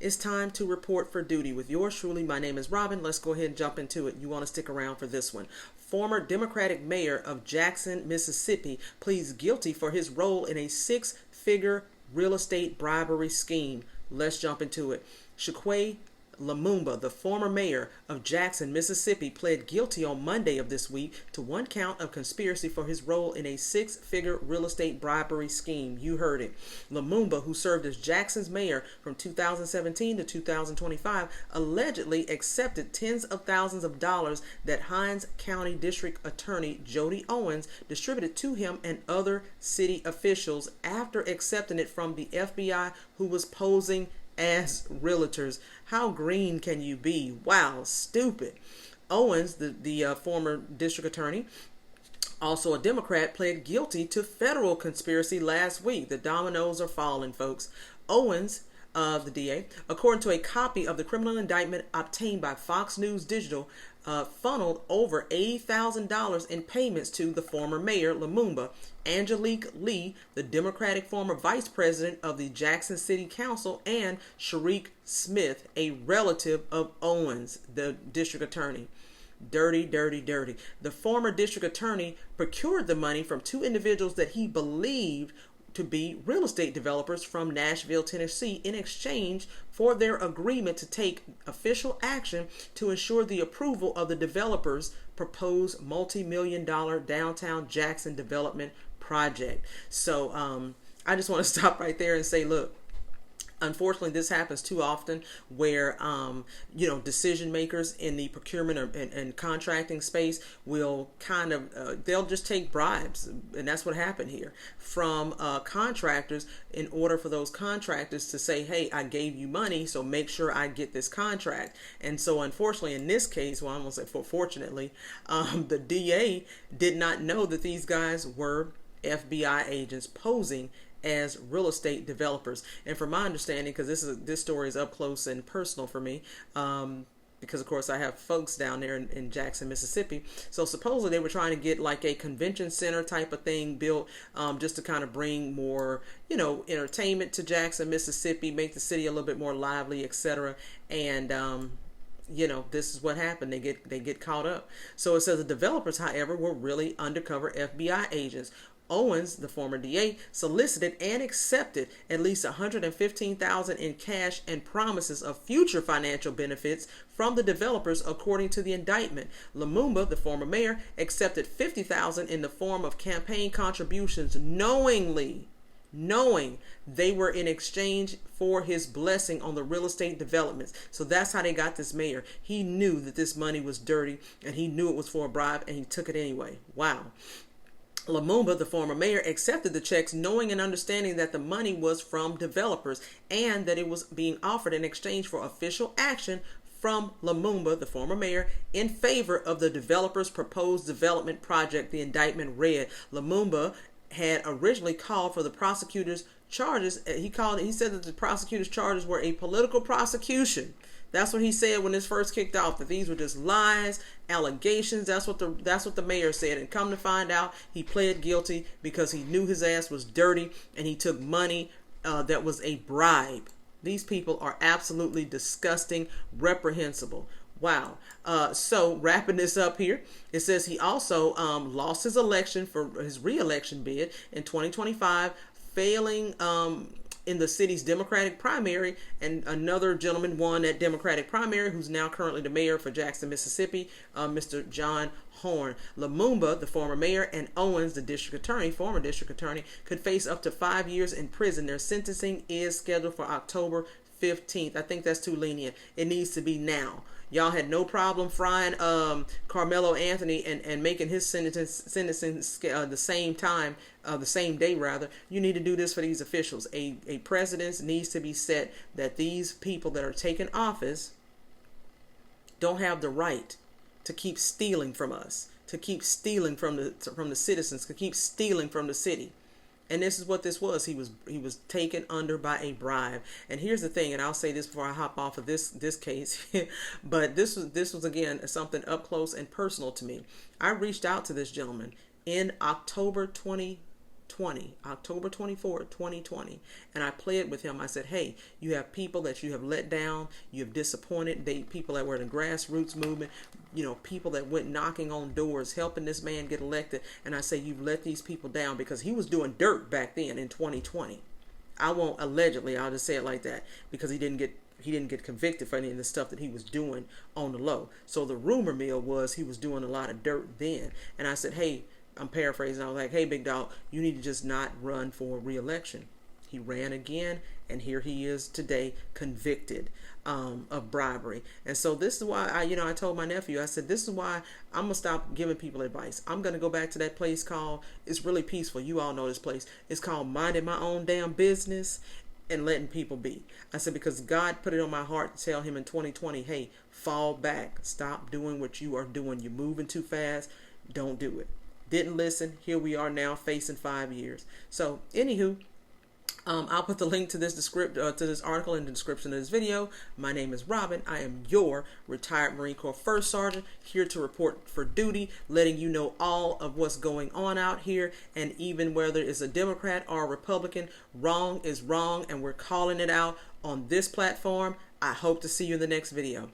It's time to report for duty with yours truly. My name is Robin. Let's go ahead and jump into it. You want to stick around for this one. Former Democratic mayor of Jackson, Mississippi, pleads guilty for his role in a six-figure real estate bribery scheme. Let's jump into it. Chokwe Lumumba, the former mayor of Jackson, Mississippi, pled guilty on Monday of this week to one count of conspiracy for his role in a six-figure real estate bribery scheme. You heard it. Lumumba, who served as Jackson's mayor from 2017 to 2025, allegedly accepted tens of thousands of dollars that Hinds County District Attorney Jody Owens distributed to him and other city officials after accepting it from the FBI, who was posing as realtors. How green can you be? Wow, stupid. Owens, the former district attorney, also a Democrat, pled guilty to federal conspiracy last week. The dominoes are falling, folks. Owens, the DA, according to a copy of the criminal indictment obtained by Fox News Digital, funneled over $80,000 in payments to the former mayor, Lumumba, Angelique Lee, the Democratic former vice president of the Jackson City Council, and Sharik Smith, a relative of Owens, the district attorney. Dirty, dirty, dirty. The former district attorney procured the money from two individuals that he believed to be real estate developers from Nashville, Tennessee, in exchange for their agreement to take official action to ensure the approval of the developers' proposed multi-million-dollar downtown Jackson development project. So I just want to stop right there and say, look, unfortunately, this happens too often where, decision makers in the procurement and contracting space will kind of, they'll just take bribes. And that's what happened here from contractors in order for those contractors to say, hey, I gave you money, so make sure I get this contract. And so unfortunately, in this case, well, I'm going to say fortunately, the DA did not know that these guys were FBI agents posing as real estate developers. And from my understanding, because this story is up close and personal for me, because of course I have folks down there in Jackson, Mississippi. So supposedly they were trying to get like a convention center type of thing built, just to kind of bring more, entertainment to Jackson, Mississippi, make the city a little bit more lively, etc. And this is what happened. They get caught up. So it says the developers, however, were really undercover FBI agents. Owens, the former DA, solicited and accepted at least $115,000 in cash and promises of future financial benefits from the developers, according to the indictment. Lumumba, the former mayor, accepted $50,000 in the form of campaign contributions, knowing they were in exchange for his blessing on the real estate developments. So that's how they got this mayor. He knew that this money was dirty, and he knew it was for a bribe, and he took it anyway. Wow. Lumumba, the former mayor, accepted the checks knowing and understanding that the money was from developers and that it was being offered in exchange for official action from Lumumba, the former mayor, in favor of the developers' proposed development project, the indictment read. Lumumba had originally called for the prosecutor's charges. He said that the prosecutor's charges were a political prosecution. That's what he said when this first kicked off, that these were just lies, allegations. That's what the mayor said. And come to find out, he pled guilty because he knew his ass was dirty and he took money that was a bribe. These people are absolutely disgusting, reprehensible. Wow. So wrapping this up here, it says he also lost his election for his re-election bid in 2025, failing in the city's Democratic primary, and another gentleman won that Democratic primary who's now currently the mayor for Jackson, Mississippi, Mr. John Horn. Lumumba, the former mayor, and Owens, the former district attorney, could face up to 5 years in prison. Their sentencing is scheduled for October 15th. I think that's too lenient. It needs to be now. Y'all had no problem frying Carmelo Anthony and making his sentencing the same time, the same day rather. You need to do this for these officials. A precedent needs to be set that these people that are taking office don't have the right to keep stealing from us, to keep stealing from the citizens, to keep stealing from the city. And this is what this was. He was taken under by a bribe. And here's the thing, and I'll say this before I hop off of this case, but this was again something up close and personal to me. I reached out to this gentleman in October 2020. 2020, October 24th, 2020. And I pled with him. I said, hey, you have people that you have let down, you have disappointed, people that were in the grassroots movement, people that went knocking on doors, helping this man get elected. And I say, you've let these people down, because he was doing dirt back then in 2020. I won't allegedly, I'll just say it like that, because he didn't get convicted for any of the stuff that he was doing on the low. So the rumor mill was he was doing a lot of dirt then. And I said, hey, I'm paraphrasing. I was like, hey, big dog, you need to just not run for re-election. He ran again, and here he is today, convicted of bribery. And so this is why I told my nephew, I said, this is why I'm going to stop giving people advice. I'm going to go back to that place called, it's really peaceful. You all know this place. It's called Minding My Own Damn Business and Letting People Be. I said, because God put it on my heart to tell him in 2020, hey, fall back. Stop doing what you are doing. You're moving too fast. Don't do it. Didn't listen. Here we are now facing 5 years. So anywho, I'll put the link to this article in the description of this video. My name is Robin. I am your retired Marine Corps First Sergeant, here to report for duty, letting you know all of what's going on out here. And even whether it's a Democrat or a Republican, wrong is wrong, and we're calling it out on this platform. I hope to see you in the next video.